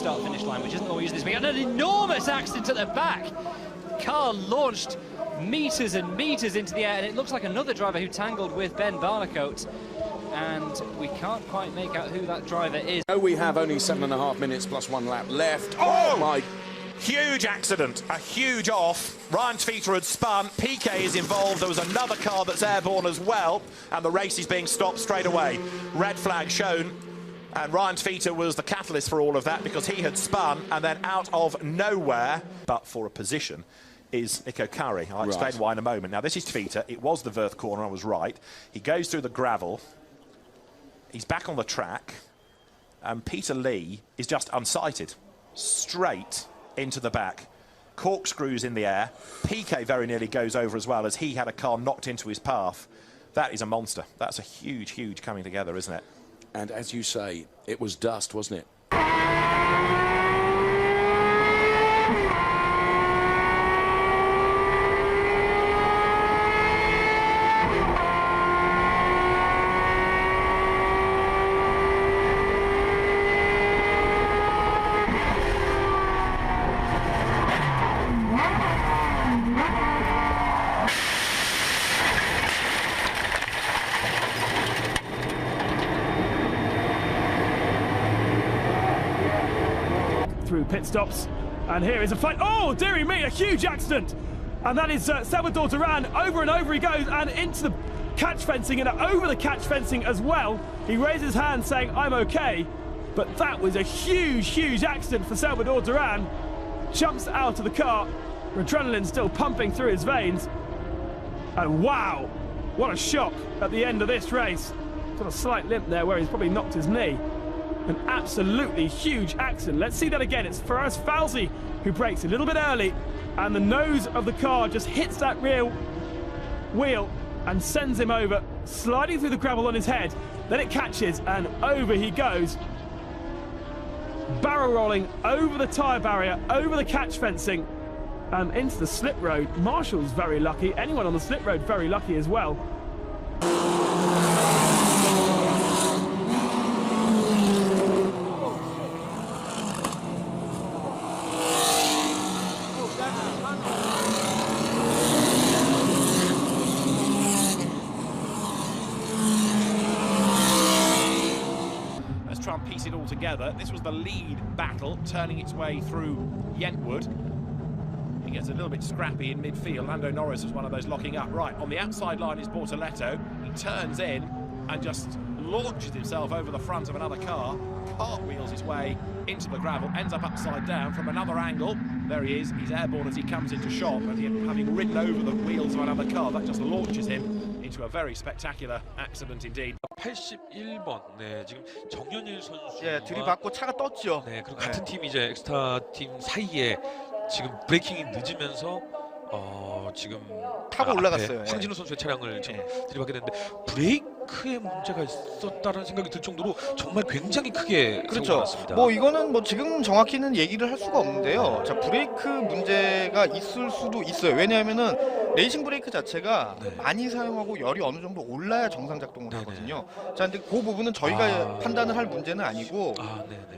start-finish line, which isn't what we use this week. And an enormous accident at the back. Car launched meters and meters into the air, and it looks like another driver who tangled with Ben Barnacote. And we can't quite make out who that driver is. No, we have only 7.5 minutes plus 1 lap left. Oh my! Huge accident, a huge off. Ryan Tveter had spun, Piquet is involved, there was another car that's airborne as well, and the race is being stopped straight away. Red flag shown, and Ryan Tveter was the catalyst for all of that because he had spun, and then out of nowhere, but for a position, is Nico Curry. I'll explain why in a moment. Now, this is Tveter. It was the Verth corner, I was right. He goes through the gravel. He's back on the track, and Peter Lee is just unsighted. Straight into the back. Corkscrews in the air. Piquet very nearly goes over as well, as he had a car knocked into his path. That is a monster. That's a huge, huge coming together, isn't it? And as you say, it was dust, wasn't it? Through pit stops, and here is a fight. Oh, dearie me, a huge accident, and that is Salvador Duran. Over and over he goes, and into the catch fencing, and over the catch fencing as well. He raises his hand saying, "I'm okay," but that was a huge, huge accident for Salvador Duran. Jumps out of the car, adrenaline still pumping through his veins, and wow, what a shock at the end of this race. Got a slight limp there where he's probably knocked his knee. An absolutely huge accident. Let's see that again. It's Faraz Fawzi who brakes a little bit early, and the nose of the car just hits that rear wheel and sends him over, sliding through the gravel on his head. Then it catches, and over he goes, barrel rolling over the tyre barrier, over the catch fencing, and into the slip road. Marshall's very lucky. Anyone on the slip road very lucky as well. Try and piece it all together. This was the lead battle, turning its way through Yentwood. He gets a little bit scrappy in midfield. Lando Norris was one of those locking up. Right, on the outside line is Bortoletto. He turns in and just launches himself over the front of another car, cartwheels his way into the gravel, ends up upside down from another angle. There he is, he's airborne as he comes into shot, and having ridden over the wheels of another car, that just launches him into a very spectacular accident indeed. 81번. 네, 지금 정연일 선수. 예, 들이받고 차가 떴죠. 네, 그리고 같은 팀 이제 엑스타 팀 사이에 지금 브레이킹이 늦으면서 지금 타고 올라갔어요. 황진우 선수의 차량을 지금 들이받게 됐는데 브레이크에 문제가 있었다는 생각이 들 정도로 정말 굉장히 크게 사고가 났습니다. 뭐 이거는 뭐 지금 정확히는 얘기를 할 수가 없는데요. 자, 브레이크 문제가 있을 수도 있어요. 왜냐하면은 레이싱 브레이크 자체가 많이 사용하고 열이 어느 정도 올라야 정상 작동을 하거든요. 자, 근데 그 부분은 저희가 판단을 할 문제는 아니고,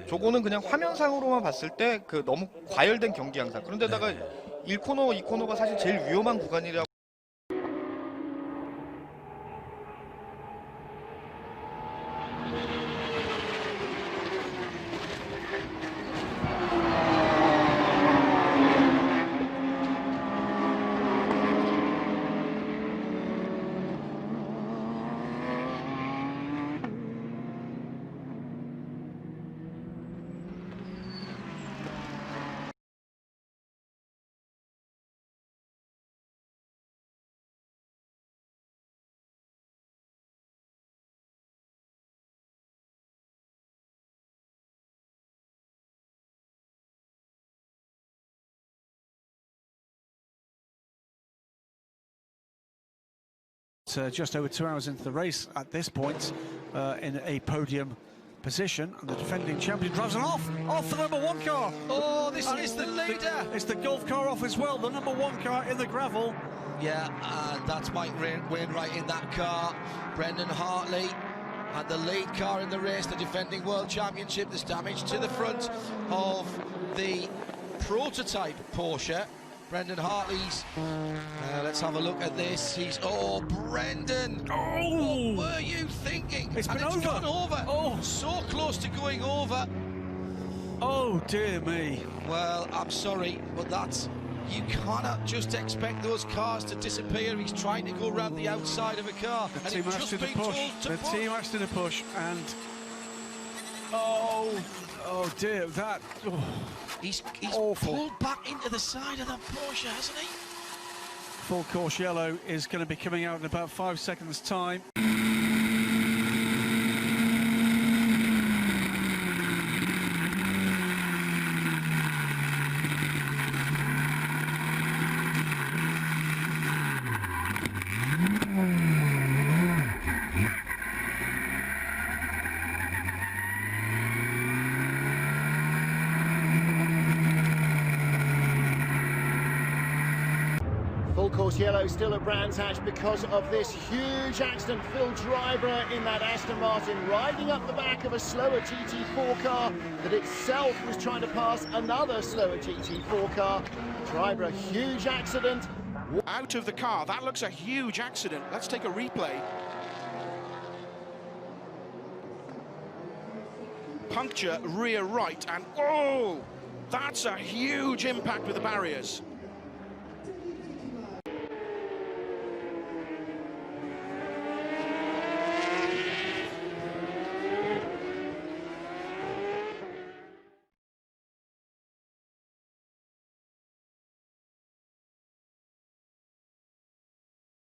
저거는 그냥 화면상으로만 봤을 때 그 너무 과열된 경기 양상. 그런데다가 1코너, 2코너가 사실 제일 위험한 구간이라고. Just over 2 hours into the race at this point, in a podium position, and the defending champion drives it off the number 1 car. Oh, this is the leader. It's the Gulf car off as well, the number 1 car in the gravel. Yeah, that's Mike Wainwright in that car. Brendan Hartley and the lead car in the race, the defending World Championship. There's damage to the front of the prototype Porsche. Brendan Hartley's. Let's have a look at this. Oh, Brendan! Oh! What were you thinking? It's been and it's over. gone over. Oh! So close to going over. Oh, dear me. Well, I'm sorry, but that's... You cannot just expect those cars to disappear. He's trying to go around the outside of a car. The and team he's has just to been push. told to The push. team has to push, and... Oh, dear, that... Oh. He's Awful. pulled back into the side of the Porsche, hasn't he? Full course yellow is going to be coming out in about 5 seconds' time. Full course yellow still at Brands Hatch because of this huge accident. Phil Drybreath in that Aston Martin riding up the back of a slower TT4 car that itself was trying to pass another slower TT4 car. Drybreath, huge accident. Out of the car. That looks a huge accident. Let's take a replay. Puncture rear right, and oh, that's a huge impact with the barriers.